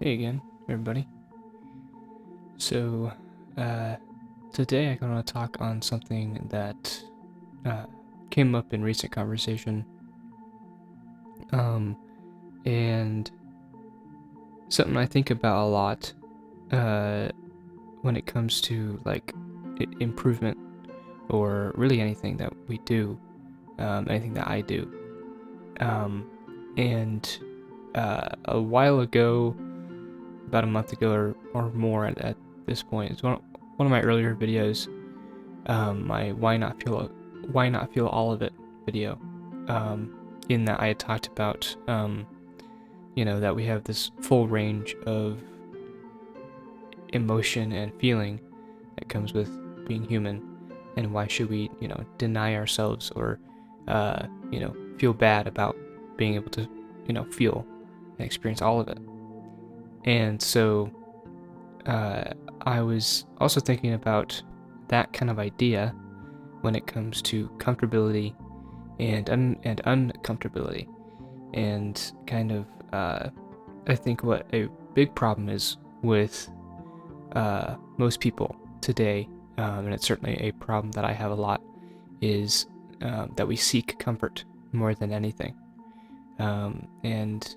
Hey again, everybody. So, today I'm going to talk on something that uh, came up in recent conversation, and something I think about a lot uh, when it comes to like improvement or really anything that we do, anything that I do. And a while ago, about a month ago or more at this point, it's one of my earlier videos. My why not feel all of it video. In that I had talked about that we have this full range of emotion and feeling that comes with being human, and why should we deny ourselves or feel bad about being able to feel and experience all of it. And so I was also thinking about that kind of idea when it comes to comfortability and uncomfortability, and kind of I think what a big problem is with most people today, and it's certainly a problem that I have a lot, is that we seek comfort more than anything, and and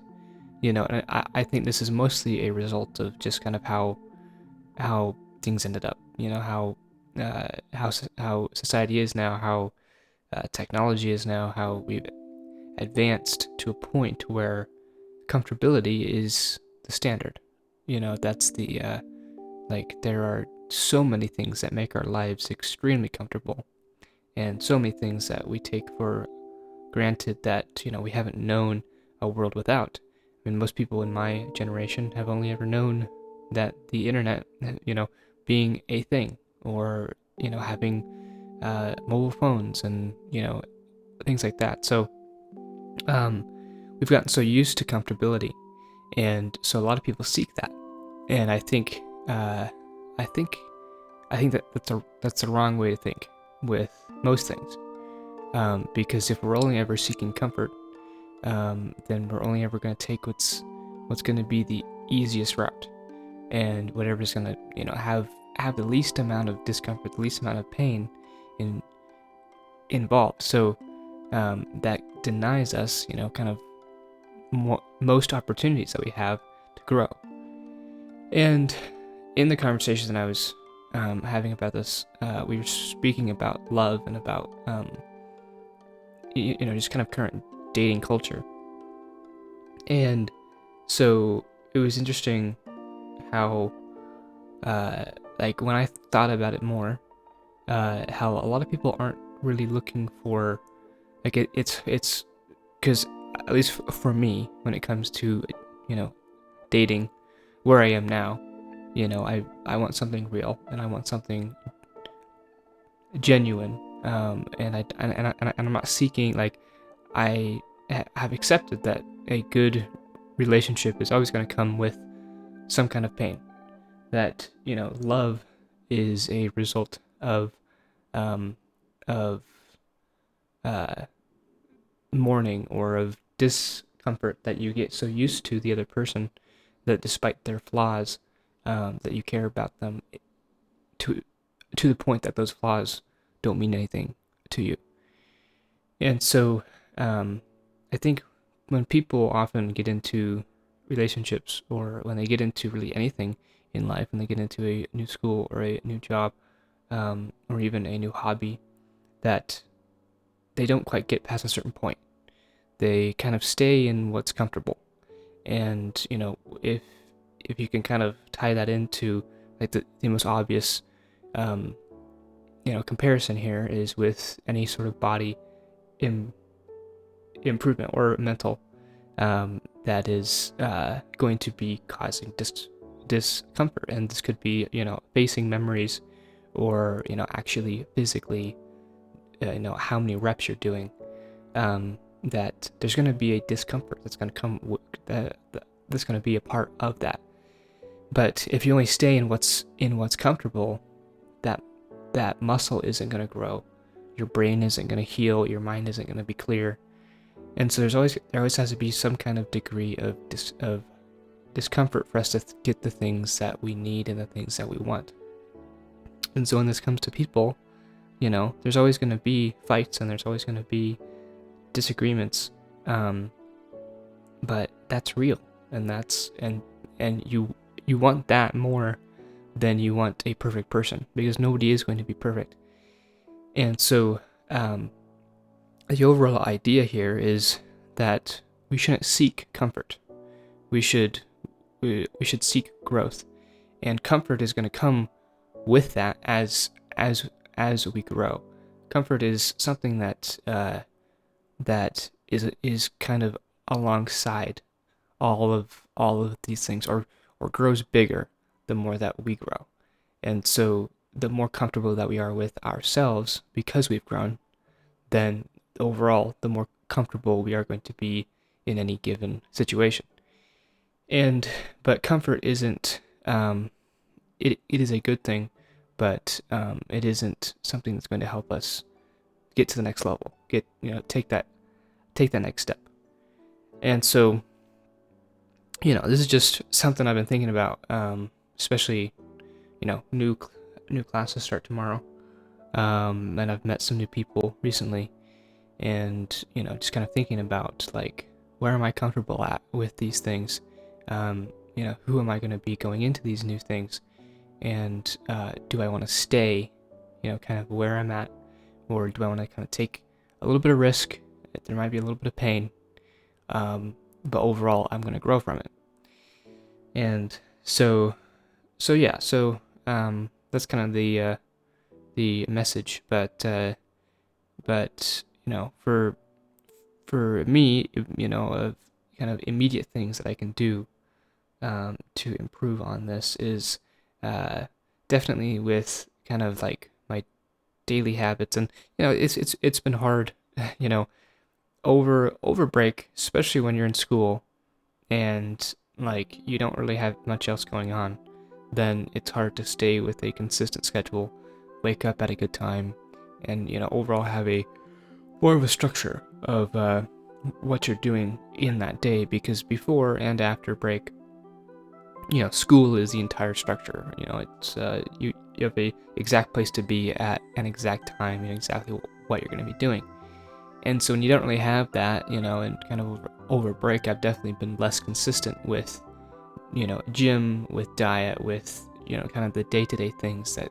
I think this is mostly a result of just kind of how things ended up. How society is now, how technology is now, how we've advanced to a point where comfortability is the standard. That's the there are so many things that make our lives extremely comfortable, and so many things that we take for granted that we haven't known a world without. I mean, most people in my generation have only ever known that the internet, being a thing, or having mobile phones and things like that. So um, we've gotten so used to comfortability, and so a lot of people seek that. And I think that that's a wrong way to think with most things, because if we're only ever seeking comfort, then we're only ever going to take what's going to be the easiest route, and whatever's going to have the least amount of discomfort, the least amount of pain involved. So that denies us, kind of most opportunities that we have to grow. And in the conversation that I was having about this, we were speaking about love and about just kind of current dating culture. And so it was interesting how like when I thought about it more, how a lot of people aren't really looking for it's because, at least for me, when it comes to dating, where I am now, I want something real, and I want something genuine, and I'm not seeking, like, I have accepted that a good relationship is always going to come with some kind of pain, that love is a result of um, of mourning or of discomfort that you get so used to the other person that despite their flaws, that you care about them to the point that those flaws don't mean anything to you. And so I think when people often get into relationships, or when they get into really anything in life, when they get into a new school or a new job, or even a new hobby, that they don't quite get past a certain point. They kind of stay in what's comfortable. And if you can kind of tie that into, like, the most obvious comparison here is with any sort of body improvement or mental, that is going to be causing discomfort. And this could be facing memories, or actually physically how many reps you're doing, that there's going to be a discomfort that's going to come that's going to be a part of that. But if you only stay in what's comfortable, that muscle isn't going to grow, your brain isn't going to heal, your mind isn't going to be clear. And so there always has to be some kind of degree of discomfort for us to get the things that we need and the things that we want. And so when this comes to people, there's always going to be fights and there's always going to be disagreements, but that's real, and you want that more than you want a perfect person, because nobody is going to be perfect. And so the overall idea here is that we shouldn't seek comfort. We should seek growth, and comfort is going to come with that as we grow. Comfort is something that is kind of alongside all of these things, or grows bigger the more that we grow. And so the more comfortable that we are with ourselves because we've grown, then overall the more comfortable we are going to be in any given situation. But comfort isn't it is a good thing, but it isn't something that's going to help us get to the next level, take that next step. And so this is just something I've been thinking about, especially new classes start tomorrow, and I've met some new people recently, and just kind of thinking about, like, where am I comfortable at with these things, who am I going to be going into these new things, and do I want to stay kind of where I'm at, or do I want to kind of take a little bit of risk? There might be a little bit of pain, but overall I'm going to grow from it. And so that's kind of the message, but for me, of kind of immediate things that I can do to improve on this is definitely with kind of like my daily habits. And it's been hard over break, especially when you're in school and like you don't really have much else going on. Then it's hard to stay with a consistent schedule, wake up at a good time, and overall have a more of a structure of what you're doing in that day, because before and after break, school is the entire structure. It's you have a exact place to be at an exact time, exactly what you're going to be doing. And so when you don't really have that, and kind of over break, I've definitely been less consistent with gym, with diet, with kind of the day-to-day things that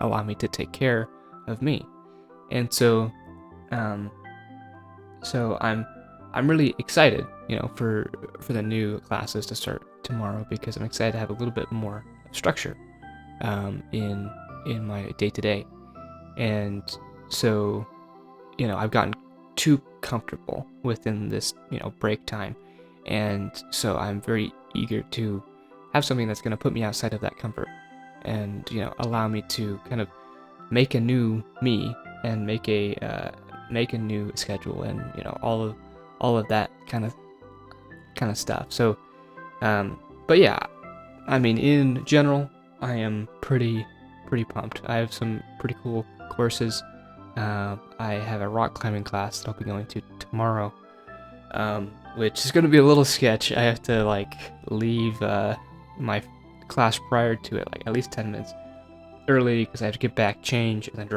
allow me to take care of me. And so I'm really excited, for the new classes to start tomorrow, because I'm excited to have a little bit more structure in my day-to-day. And so I've gotten too comfortable within this break time, and so I'm very eager to have something that's going to put me outside of that comfort, and allow me to kind of make a new me, and make a new schedule, and all of that kind of stuff. So but yeah, I mean, in general, I am pretty pumped. I have some pretty cool courses. I have a rock climbing class that I'll be going to tomorrow, which is going to be a little sketch. I have to leave my class prior to it, at least 10 minutes early, because I have to get back, change, and then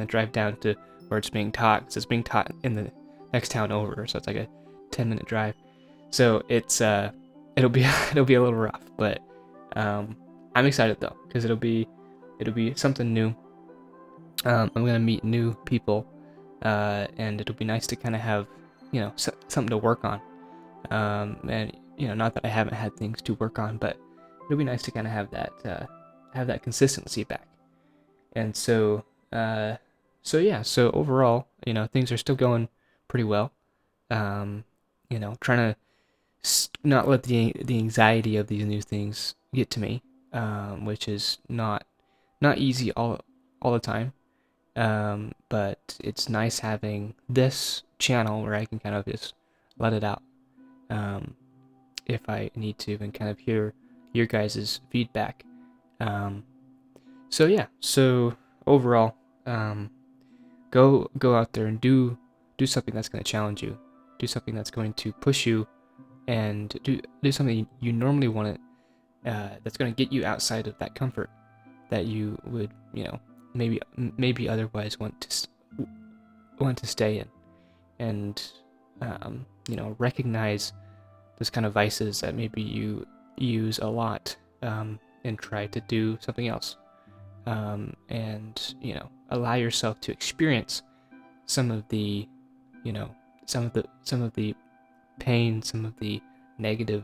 drive down to where it's being taught, because it's being taught in the next town over. So it's like a 10-minute drive. So it's it'll be a little rough, but I'm excited though, because it'll be something new. I'm gonna meet new people, and it'll be nice to kind of have something to work on, and not that I haven't had things to work on, but it'll be nice to kind of have that consistency back. And so overall, things are still going pretty well. Trying to not let the anxiety of these new things get to me, which is not easy all the time. But it's nice having this channel where I can kind of just let it out, if I need to, and kind of hear your guys' feedback. So overall, go out there and do something that's going to challenge you, do something that's going to push you and do something you normally want to, that's going to get you outside of that comfort that you would, maybe otherwise want to stay in, and recognize those kind of vices that maybe you use a lot, and try to do something else, and allow yourself to experience some of the you know some of the pain, some of the negative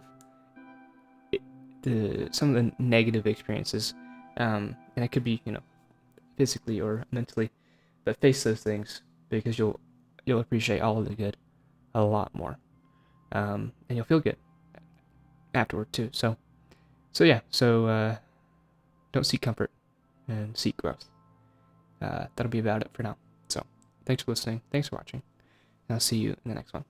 some of the negative experiences, and it could be physically or mentally, but face those things, because you'll appreciate all of the good a lot more, and you'll feel good afterward too. So don't seek comfort, and seek growth. That'll be about it for now. So thanks for listening. Thanks for watching. And I'll see you in the next one.